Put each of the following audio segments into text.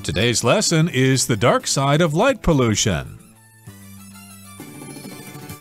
Today's lesson is the dark side of light pollution.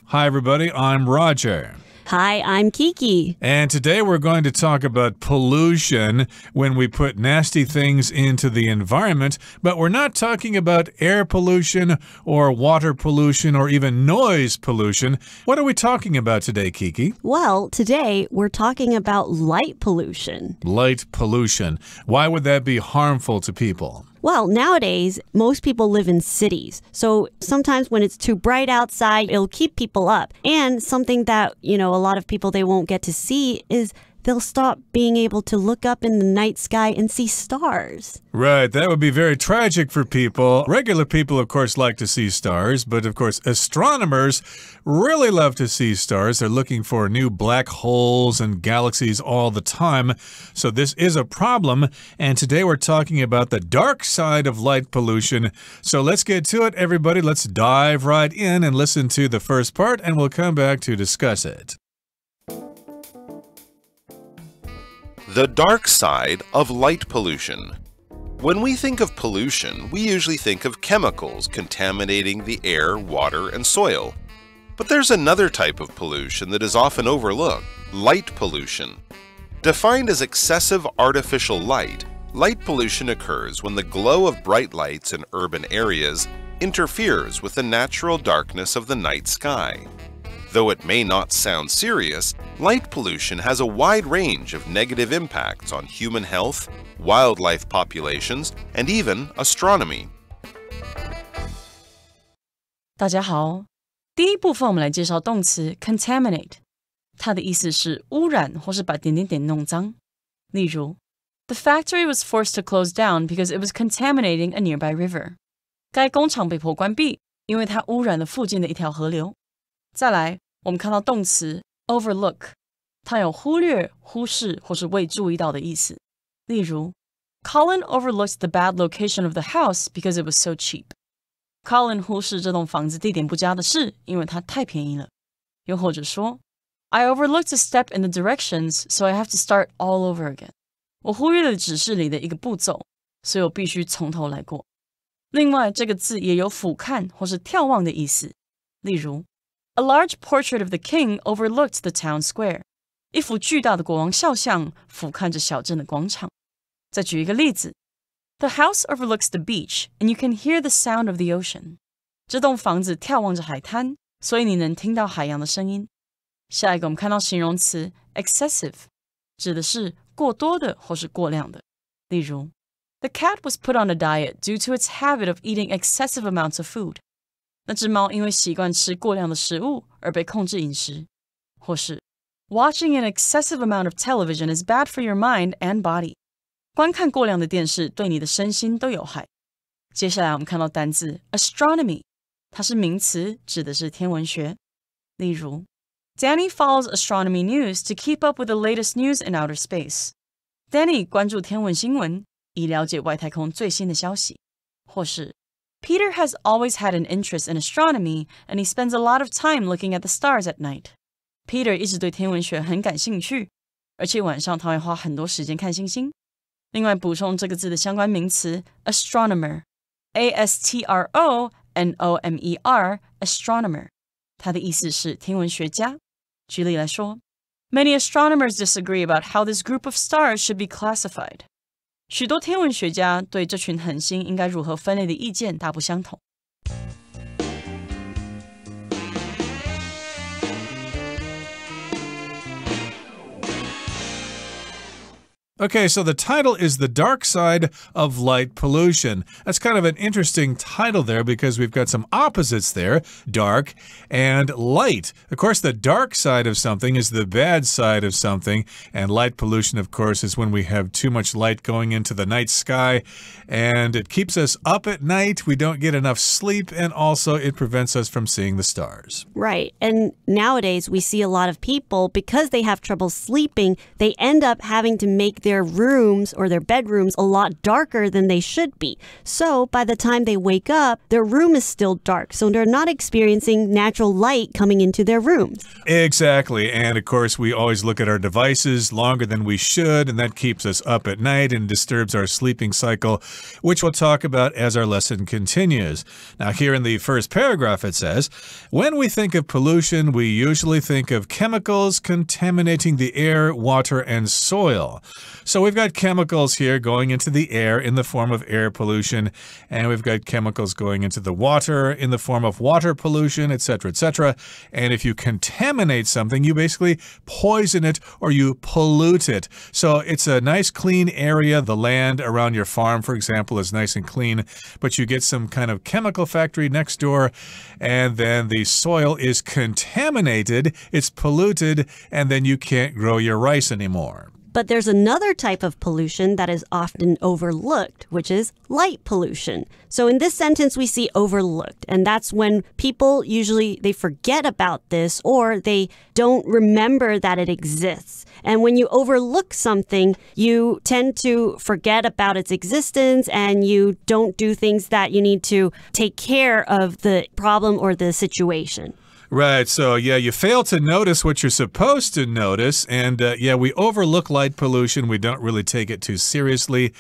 Hi, everybody. I'm Roger. Hi, I'm Kiki. And today we're going to talk about pollution when we put nasty things into the environment, but we're not talking about air pollution or water pollution or even noise pollution. What are we talking about today, Kiki? Well, today we're talking about light pollution. Light pollution. Why would that be harmful to people? Well, nowadays, most people live in cities. So sometimes when it's too bright outside, it'll keep people up. And something that, a lot of people, they won't get to see is they'll stop being able to look up in the night sky and see stars. Right, that would be very tragic for people. Regular people, of course, like to see stars, but of course, astronomers really love to see stars. They're looking for new black holes and galaxies all the time. So this is a problem, and today we're talking about the dark side of light pollution. So let's get to it, everybody. Let's dive right in and listen to the first part, and we'll come back to discuss it. The dark side of light pollution. When we think of pollution, we usually think of chemicals contaminating the air, water, and soil. But there's another type of pollution that is often overlooked, light pollution. Defined as excessive artificial light, light pollution occurs when the glow of bright lights in urban areas interferes with the natural darkness of the night sky. Though it may not sound serious, light pollution has a wide range of negative impacts on human health, wildlife populations, and even astronomy. 大家好，第一部分我们来介绍动词 contaminate， 它的意思是污染或是把点点点弄脏。例如 The factory was forced to close down because it was contaminating a nearby river. 该工厂被迫关闭，因为它污染了附近的一条河流。再来，我们看到动词 overlook， 它有忽略、忽视或是未注意到的意思。例如 Colin overlooked the bad location of the house because it was so cheap. Colin 忽视这栋房子地点不佳的事，因为它太便宜了。又或者说 I overlooked a step in the directions, so I have to start all over again. 我忽略了指示里的一个步骤，所以我必须从头来过。另外，这个字也有俯瞰或是眺望的意思。例如A large portrait of the king overlooked the town square. 一幅巨大的国王肖像俯瞰着小镇的广场。再举一个例子 The house overlooks the beach, and you can hear the sound of the ocean. 这栋房子眺望着海滩，所以你能听到海洋的声音。下一个我们看到形容词 excessive， 指的是过多的或是过量的。例如 The cat was put on a diet due to its habit of eating excessive amounts of food. 那只猫因为习惯吃过量的食物而被控制饮食。或是 Watching an excessive amount of television is bad for your mind and body. 观看过量的电视对你的身心都有害。接下来我们看到单字 astronomy， 它是名词，指的是天文学。例如 Danny follows astronomy news to keep up with the latest news in outer space. Danny 关注天文新闻，以了解外太空最新的消息。或是Peter has always had an interest in astronomy, and he spends a lot of time looking at the stars at night. Peter 一直对天文学很感兴趣，而且晚上他会花很多时间看星星。另外补充这个字的相关名词 astronomer, A-S-T-R-O-N-O-M-E-R, astronomer. 它的意思是天文学家。举例来说 Many astronomers disagree about how this group of stars should be classified. 许多天文学家对这群恒星应该如何分类的意见大不相同。Okay, so the title is The Dark Side of Light Pollution. That's kind of an interesting title there because we've got some opposites there, dark and light. Of course, the dark side of something is the bad side of something, and light pollution, of course, is when we have too much light going into the night sky, and it keeps us up at night, we don't get enough sleep, and also it prevents us from seeing the stars. Right, and nowadays we see a lot of people, because they have trouble sleeping, they end up having to make their their rooms or their bedrooms a lot darker than they should be. So by the time they wake up, their room is still dark. So they're not experiencing natural light coming into their rooms. Exactly. And of course, we always look at our devices longer than we should, and that keeps us up at night and disturbs our sleeping cycle, which we'll talk about as our lesson continues. Now, here in the first paragraph, it says, when we think of pollution, we usually think of chemicals contaminating the air, water, and soil. So we've got chemicals here going into the air in the form of air pollution, and we've got chemicals going into the water in the form of water pollution, etc., etc. And if you contaminate something, you basically poison it or you pollute it. So it's a nice clean area. The land around your farm, for example, is nice and clean, but you get some kind of chemical factory next door, and then the soil is contaminated, it's polluted, and then you can't grow your rice anymore. But there's another type of pollution that is often overlooked, which is light pollution. So in this sentence, we see overlooked, and that's when people usually, they forget about this or they don't remember that it exists. And when you overlook something, you tend to forget about its existence and you don't do things that you need to take care of the problem or the situation. Right, so yeah, you fail to notice what you're supposed to notice, and yeah, we overlook light pollution. We don't really take it too seriously.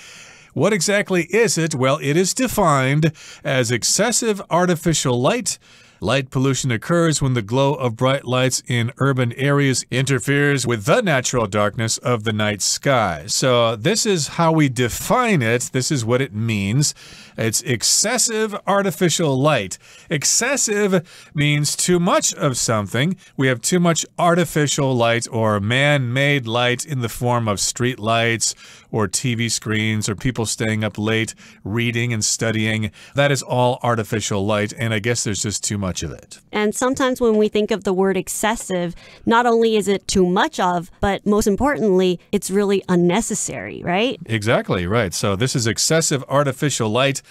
What exactly is it? Well, it is defined as excessive artificial light. Light pollution occurs when the glow of bright lights in urban areas interferes with the natural darkness of the night sky. So this is how we define it. This is what it means. It's excessive artificial light. Excessive means too much of something. We have too much artificial light or man-made light in the form of street lights or TV screens or people staying up late reading and studying. That is all artificial light, and I guess there's just too much of it. And sometimes when we think of the word excessive, not only is it too much of, but most importantly, it's really unnecessary, right? Exactly, right. So this is excessive artificial light.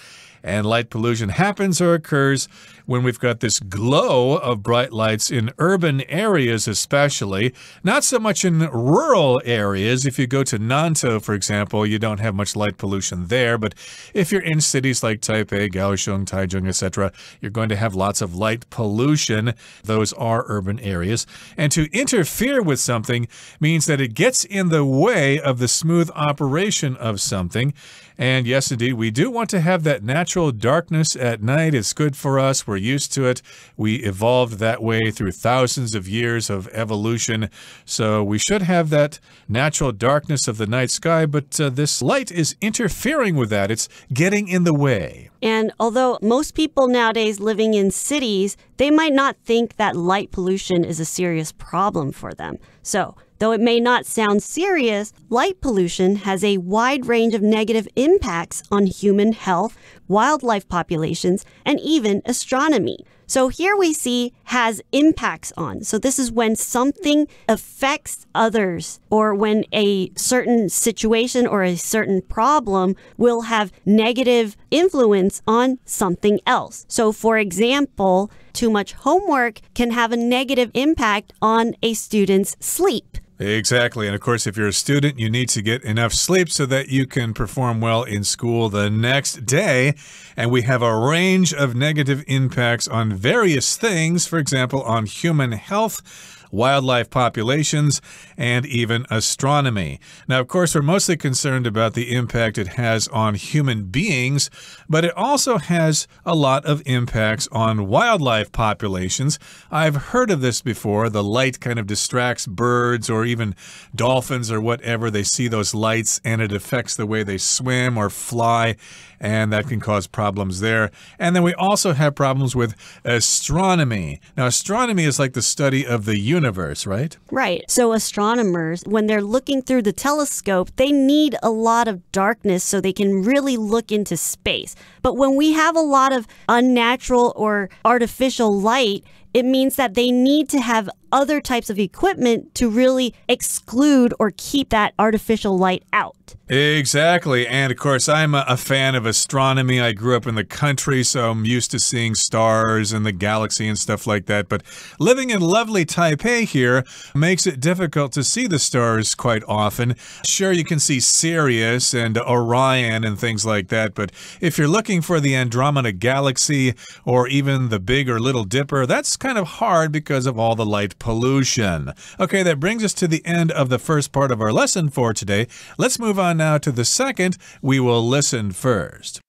And light pollution happens or occurs when we've got this glow of bright lights in urban areas especially, not so much in rural areas. If you go to Nantou, for example, you don't have much light pollution there, but if you're in cities like Taipei, Kaohsiung, Taichung, etc., you're going to have lots of light pollution. Those are urban areas. And to interfere with something means that it gets in the way of the smooth operation of something. And yes, indeed, we do want to have that natural darkness at night. It's good for us. We're used to it. We evolved that way through thousands of years of evolution. So we should have that natural darkness of the night sky, but this light is interfering with that. It's getting in the way. And although most people nowadays living in cities, they might not think that light pollution is a serious problem for them. So, though it may not sound serious, light pollution has a wide range of negative impacts on human health, wildlife populations, and even astronomy. So here we see has impacts on. So this is when something affects others or when a certain situation or a certain problem will have negative influence on something else. So for example, too much homework can have a negative impact on a student's sleep. Exactly. And of course, if you're a student, you need to get enough sleep so that you can perform well in school the next day. And we have a range of negative impacts on various things, for example, on human health, wildlife populations, and even astronomy. Now, of course, we're mostly concerned about the impact it has on human beings, but it also has a lot of impacts on wildlife populations. I've heard of this before. The light kind of distracts birds or even dolphins or whatever. They see those lights and it affects the way they swim or fly, and that can cause problems there. And then we also have problems with astronomy. Now, astronomy is like the study of the universe, right? Right. So astronomers, when they're looking through the telescope, they need a lot of darkness so they can really look into space. But when we have a lot of unnatural or artificial light, it means that they need to have other types of equipment to really exclude or keep that artificial light out. Exactly. And of course, I'm a fan of astronomy. I grew up in the country, so I'm used to seeing stars and the galaxy and stuff like that. But living in lovely Taipei here makes it difficult to see the stars quite often. Sure, you can see Sirius and Orion and things like that. But if you're looking for the Andromeda Galaxy or even the Big or Little Dipper, that's kind of hard because of all the light pollution. Okay, that brings us to the end of the first part of our lesson for today. Let's move on now to the second. We will listen first.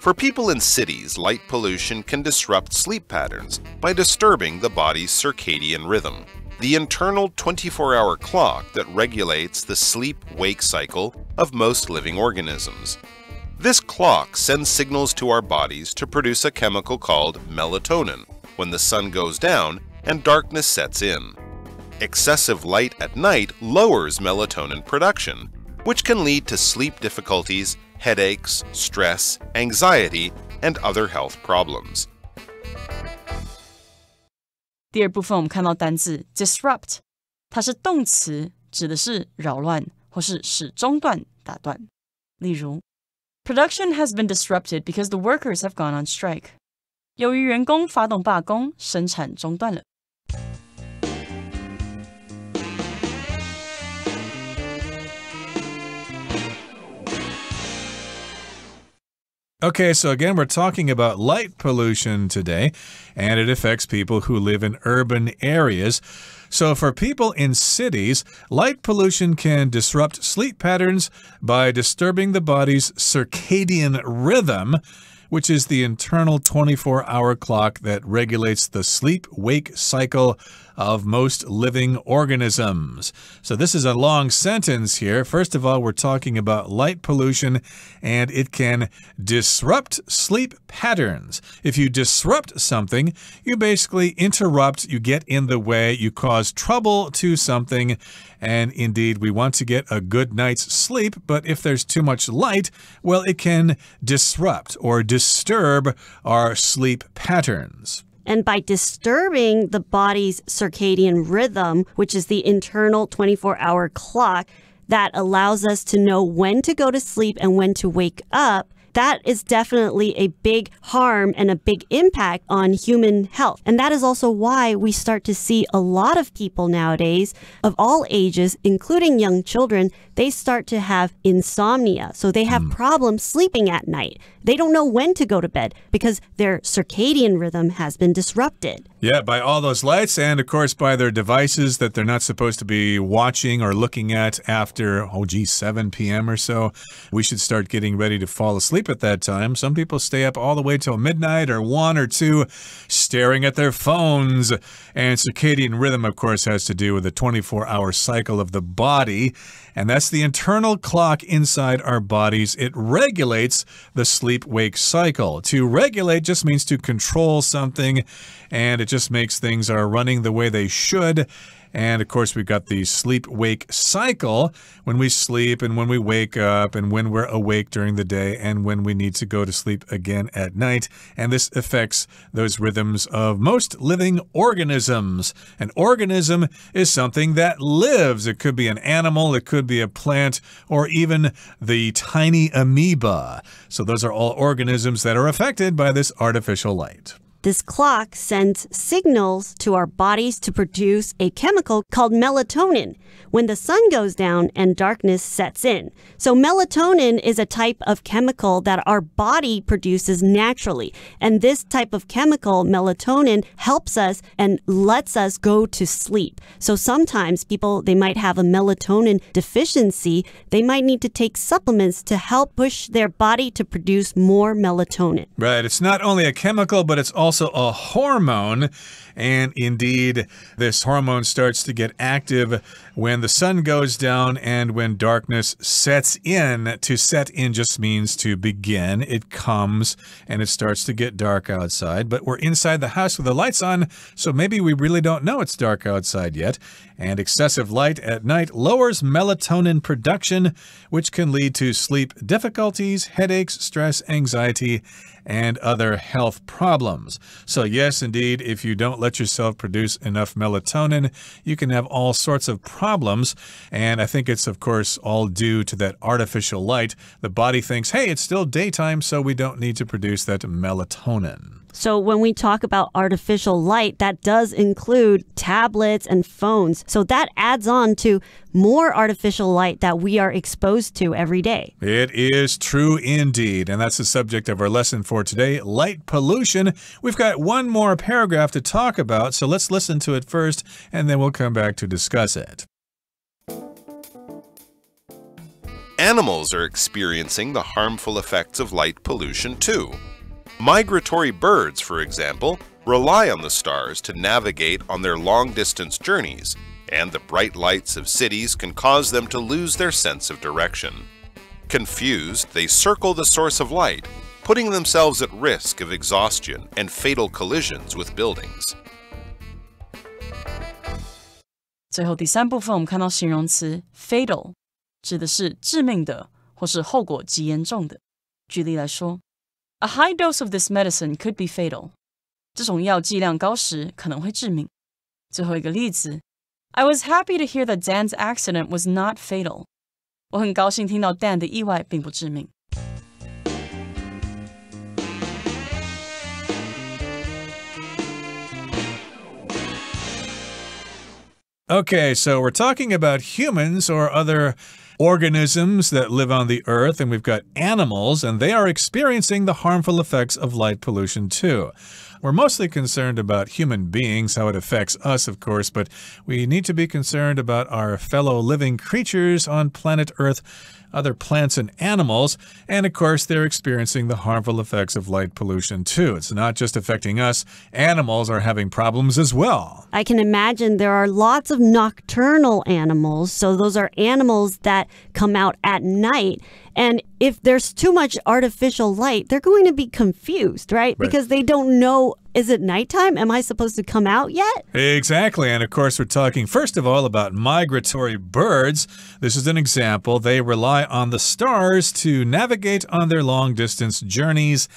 For people in cities, light pollution can disrupt sleep patterns by disturbing the body's circadian rhythm, the internal 24-hour clock that regulates the sleep-wake cycle of most living organisms. This clock sends signals to our bodies to produce a chemical called melatonin when the sun goes down and darkness sets in. Excessive light at night lowers melatonin production, which can lead to sleep difficulties, headaches, stress, anxiety, and other health problems. 第二部分我们看到单字 disrupt， 它是动词，指的是扰乱或是使中断、打断。例如 Production has been disrupted because the workers have gone on strike. 由于员工发动罢工，生产中断了。Okay, so again, we're talking about light pollution today, and it affects people who live in urban areas. So for people in cities, light pollution can disrupt sleep patterns by disturbing the body's circadian rhythm, which is the internal 24-hour clock that regulates the sleep-wake cycle of most living organisms. So this is a long sentence here. First of all, we're talking about light pollution, and it can disrupt sleep patterns. If you disrupt something, you basically interrupt, you get in the way, you cause trouble to something, and indeed, we want to get a good night's sleep, but if there's too much light, well, it can disrupt or disturb our sleep patterns. And by disturbing the body's circadian rhythm, which is the internal 24-hour clock that allows us to know when to go to sleep and when to wake up, that is definitely a big harm and a big impact on human health. And that is also why we start to see a lot of people nowadays of all ages, including young children, they start to have insomnia. So they have problems sleeping at night. They don't know when to go to bed because their circadian rhythm has been disrupted. Yeah, by all those lights and, of course, by their devices that they're not supposed to be watching or looking at after, 7 p.m. or so. We should start getting ready to fall asleep at that time. Some people stay up all the way till midnight or 1 or 2 staring at their phones. And circadian rhythm, of course, has to do with the 24-hour cycle of the body. And that's the internal clock inside our bodies. It regulates the sleep-wake cycle. To regulate just means to control something, and it just makes things are running the way they should. And, of course, we've got the sleep-wake cycle when we sleep and when we wake up and when we're awake during the day and when we need to go to sleep again at night. And this affects those rhythms of most living organisms. An organism is something that lives. It could be an animal, it could be a plant, or even the tiny amoeba. So those are all organisms that are affected by this artificial light. This clock sends signals to our bodies to produce a chemical called melatonin when the sun goes down and darkness sets in. So melatonin is a type of chemical that our body produces naturally. And this type of chemical, melatonin, helps us and lets us go to sleep. So sometimes people, they might have a melatonin deficiency. They might need to take supplements to help push their body to produce more melatonin. Right. It's not only a chemical, but it's also a hormone. And indeed, this hormone starts to get active when the sun goes down and when darkness sets in. To set in just means to begin. It comes and it starts to get dark outside. But we're inside the house with the lights on, so maybe we really don't know it's dark outside yet. And excessive light at night lowers melatonin production, which can lead to sleep difficulties, headaches, stress, anxiety, and other health problems. So yes, indeed, if you don't let yourself produce enough melatonin, you can have all sorts of problems. And I think it's, of course, all due to that artificial light. The body thinks, hey, it's still daytime, so we don't need to produce that melatonin. So when we talk about artificial light, that does include tablets and phones. So that adds on to more artificial light that we are exposed to every day. It is true indeed. And that's the subject of our lesson for today, light pollution. We've got one more paragraph to talk about, so let's listen to it first, and then we'll come back to discuss it. Animals are experiencing the harmful effects of light pollution too. Migratory birds, for example, rely on the stars to navigate on their long-distance journeys, and the bright lights of cities can cause them to lose their sense of direction. Confused, they circle the source of light, putting themselves at risk of exhaustion and fatal collisions with buildings. 最后第三部分，我们看到形容词 fatal， 指的是致命的或是后果极严重的。举例来说 ，A high dose of this medicine could be fatal。这种药剂量高时可能会致命。最后一个例子 ，I was happy to hear that Dan's accident was not fatal。我很高兴听到 Dan 的意外并不致命。Okay, so we're talking about humans or other organisms that live on the earth, and we've got animals, and they are experiencing the harmful effects of light pollution too. We're mostly concerned about human beings, how it affects us, of course, but we need to be concerned about our fellow living creatures on planet Earth, other plants and animals, and of course they're experiencing the harmful effects of light pollution too. It's not just affecting us, animals are having problems as well. I can imagine there are lots of nocturnal animals, so those are animals that come out at night. And if there's too much artificial light, they're going to be confused, right? Because they don't know, is it nighttime? Am I supposed to come out yet? Exactly. And of course, we're talking first of all about migratory birds. This is an example. They rely on the stars to navigate on their long-distance journeys.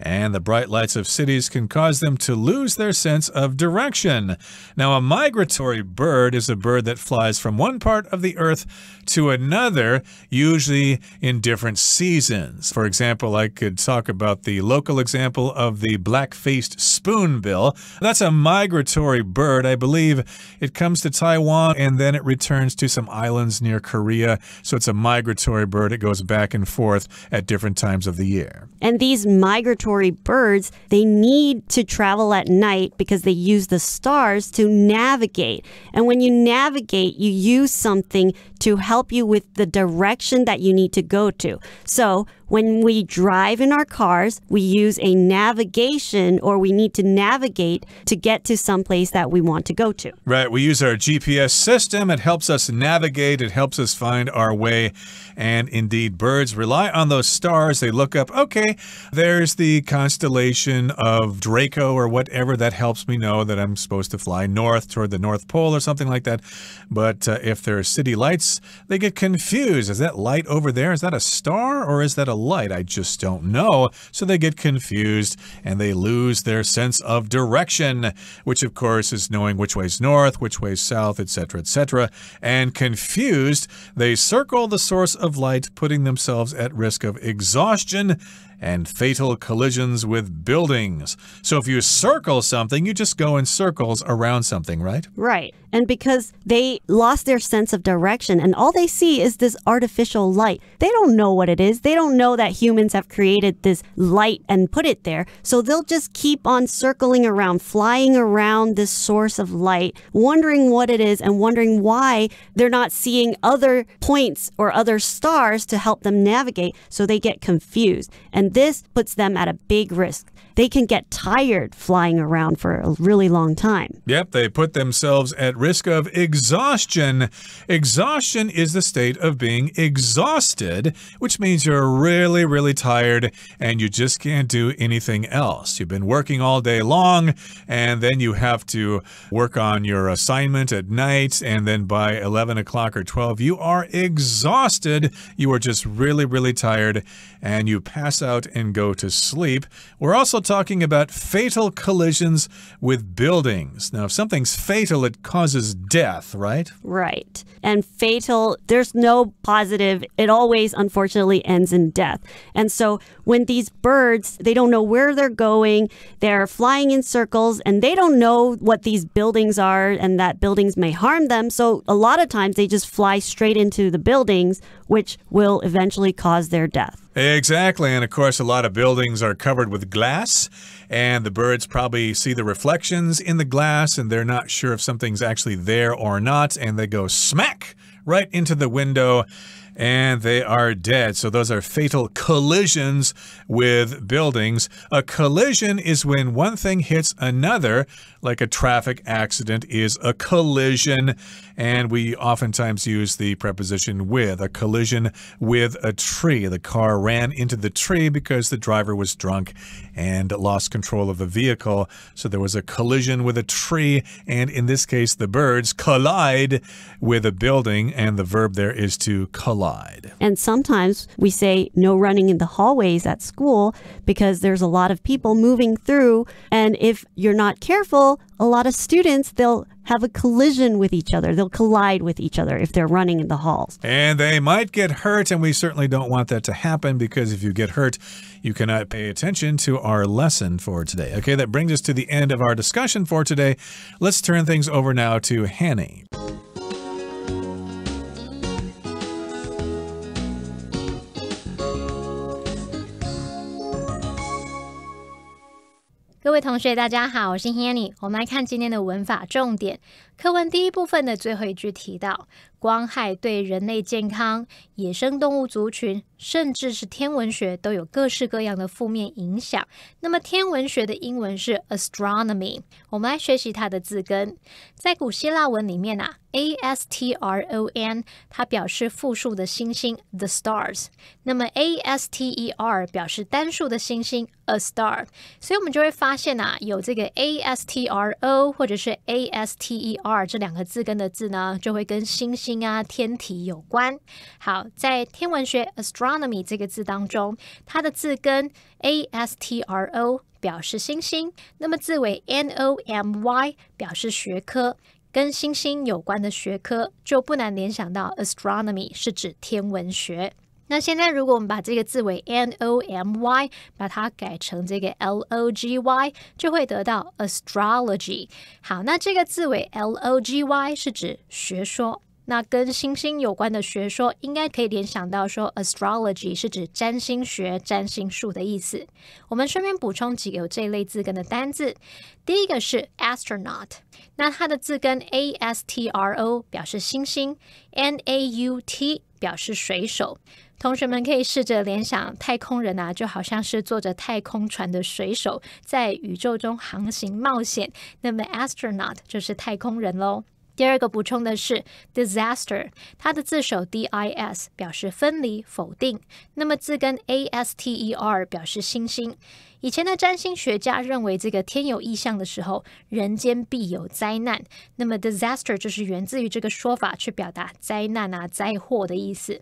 And the bright lights of cities can cause them to lose their sense of direction. Now, a migratory bird is a bird that flies from one part of the earth to another, usually in different seasons. For example, I could talk about the local example of the black-faced spoonbill. That's a migratory bird. I believe it comes to Taiwan and then it returns to some islands near Korea. So it's a migratory bird. It goes back and forth at different times of the year. And these migratory birds, they need to travel at night because they use the stars to navigate. And when you navigate, you use something to help you with the direction that you need to go to. So when we drive in our cars, we use a navigation, or we need to navigate to get to some place that we want to go to. Right. We use our GPS system. It helps us navigate. It helps us find our way. And indeed, birds rely on those stars. They look up, okay, there's the constellation of Draco or whatever. That helps me know that I'm supposed to fly north toward the North Pole or something like that. But if there are city lights, they get confused. Is that light over there? Is that a star or is that a light? I just don't know. So they get confused and they lose their sense of direction, which of course is knowing which way's north, which way's south, etc., etc. And confused, they circle the source of light, putting themselves at risk of exhaustion and fatal collisions with buildings. So if you circle something, you just go in circles around something, right? Right. And because they lost their sense of direction and all they see is this artificial light, they don't know what it is. They don't know that humans have created this light and put it there. So they'll just keep on circling around, flying around this source of light, wondering what it is and wondering why they're not seeing other points or other stars to help them navigate. So they get confused. And this puts them at a big risk. They can get tired flying around for a really long time. Yep, they put themselves at risk of exhaustion. Exhaustion is the state of being exhausted, which means you're really, really tired and you just can't do anything else. You've been working all day long and then you have to work on your assignment at night, and then by 11 o'clock or 12, you are exhausted. You are just really, really tired and you pass out out and go to sleep. We're also talking about fatal collisions with buildings. Now, if something's fatal, it causes death, right? Right. And fatal, there's no positive. It always, unfortunately, ends in death. And so when these birds, they don't know where they're going, they're flying in circles, and they don't know what these buildings are and that buildings may harm them. So a lot of times they just fly straight into the buildings, which will eventually cause their death. Exactly. And of course, a lot of buildings are covered with glass, and the birds probably see the reflections in the glass, and they're not sure if something's actually there or not, and they go smack right into the window, and they are dead. So those are fatal collisions with buildings. A collision is when one thing hits another, like a traffic accident is a collision. And we oftentimes use the preposition with. A collision with a tree. The car ran into the tree because the driver was drunk and lost control of the vehicle. So there was a collision with a tree. And in this case, the birds collide with a building. And the verb there is to collide. And sometimes we say no running in the hallways at school because there's a lot of people moving through. And if you're not careful, a lot of students, they'll have a collision with each other. They'll collide with each other if they're running in the halls. And they might get hurt, and we certainly don't want that to happen because if you get hurt, you cannot pay attention to our lesson for today. Okay, that brings us to the end of our discussion for today. Let's turn things over now to Hanny.各位同学大家好，我是 Hanny。 我们来看今天的文法重点。课文第一部分的最后一句提到，光害对人类健康、野生动物族群，甚至是天文学都有各式各样的负面影响。那么天文学的英文是 astronomy， 我们来学习它的字根。在古希腊文里面astron 它表示复数的星星 the stars， 那么 aster 表示单数的星星 a star， 所以我们就会发现有这个 astro 或者是 aster 这两个字根的字呢，就会跟星星天体有关。好，在天文学 astronomy 这个字当中，它的字根 astro 表示星星，那么字尾 nomy 表示学科，跟星星有关的学科就不难联想到 astronomy 是指天文学。那现在如果我们把这个字尾 nomy 把它改成这个 logy 就会得到 astrology。 好，那这个字尾 logy 是指学说，那跟星星有关的学说应该可以联想到说 astrology 是指占星学、占星术的意思。我们顺便补充几个有这一类字根的单字。第一个是 astronaut， 那它的字根 astro 表示星星， naut 表示水手。同学们可以试着联想太空人就好像是坐着太空船的水手，在宇宙中航行冒险，那么 astronaut 就是太空人咯。第二个补充的是 disaster， 它的字首 dis 表示分离、否定，那么字根 aster 表示星星。以前的占星学家认为这个天有异象的时候，人间必有灾难，那么 disaster 就是源自于这个说法去表达灾难灾祸的意思。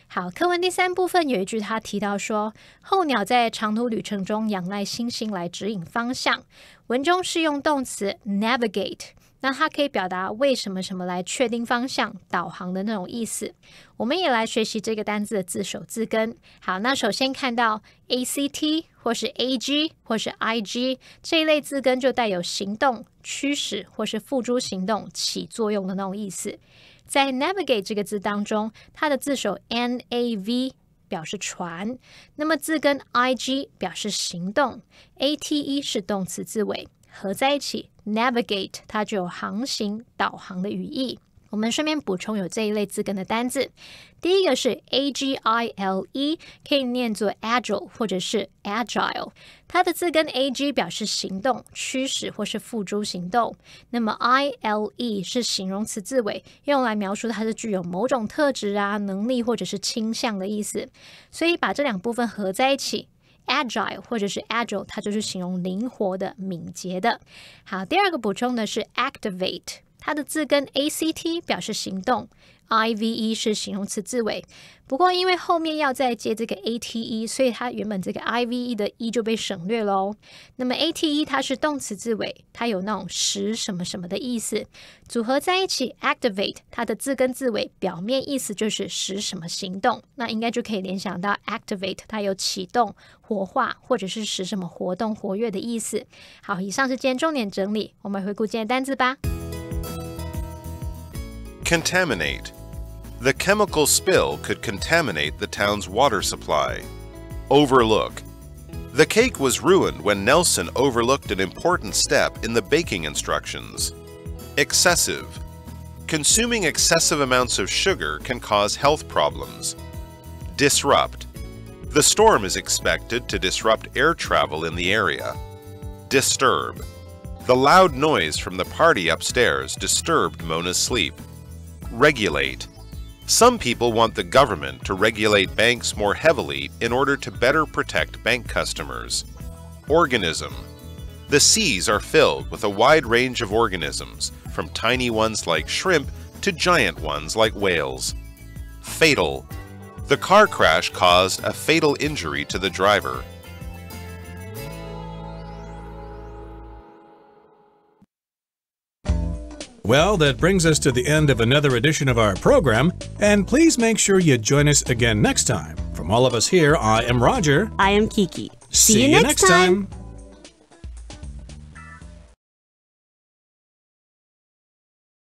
好，课文第三部分有一句他提到说，候鸟在长途旅程中仰赖星星来指引方向。文中是用动词 navigate， 那它可以表达为什么什么来确定方向、导航的那种意思。我们也来学习这个单字的字首字根。好，那首先看到 act 或是 ag 或是 ig 这一类字根就带有行动、驱使或是付诸行动、起作用的那种意思。在 navigate 这个字当中，它的字首 nav 表示船，那么字根 ig 表示行动， ate 是动词字尾，合在一起 navigate 它就有航行、导航的语义。我们顺便补充有这一类字根的单字。第一个是 agile， 可以念作 agile 或者是 agile， 它的字根 ag 表示行动、驱使或是付诸行动，那么 ile 是形容词字尾，用来描述它是具有某种特质能力或者是倾向的意思，所以把这两部分合在一起agile 或者是 agile 它就是形容灵活的、敏捷的。好，第二个补充的是 activate，它的字根 act 表示行动， IVE 是形容词字尾。不过因为后面要再接这个 ATE， 所以它原本这个 IVE 的 E 就被省略咯。那么 ATE 它是动词字尾，它有那种使什么什么的意思，组合在一起 activate 它的字根字尾表面意思就是使什么行动，那应该就可以联想到 activate 它有启动、活化或者是使什么活动活跃的意思。好，以上是今天重点整理，我们回顾今天的单字吧。Contaminate.The chemical spill could contaminate the town's water supply. Overlook. The cake was ruined when Nelson overlooked an important step in the baking instructions. Excessive. Consuming excessive amounts of sugar can cause health problems. Disrupt. The storm is expected to disrupt air travel in the area. Disturb. The loud noise from the party upstairs disturbed Mona's sleep. Regulate.Some people want the government to regulate banks more heavily in order to better protect bank customers. Organism. The seas are filled with a wide range of organisms, from tiny ones like shrimp to giant ones like whales. Fatal. The car crash caused a fatal injury to the driver. Well, that brings us to the end of another edition of our program, and please make sure you join us again next time. From all of us here, I am Roger. I am Kiki. See you next time.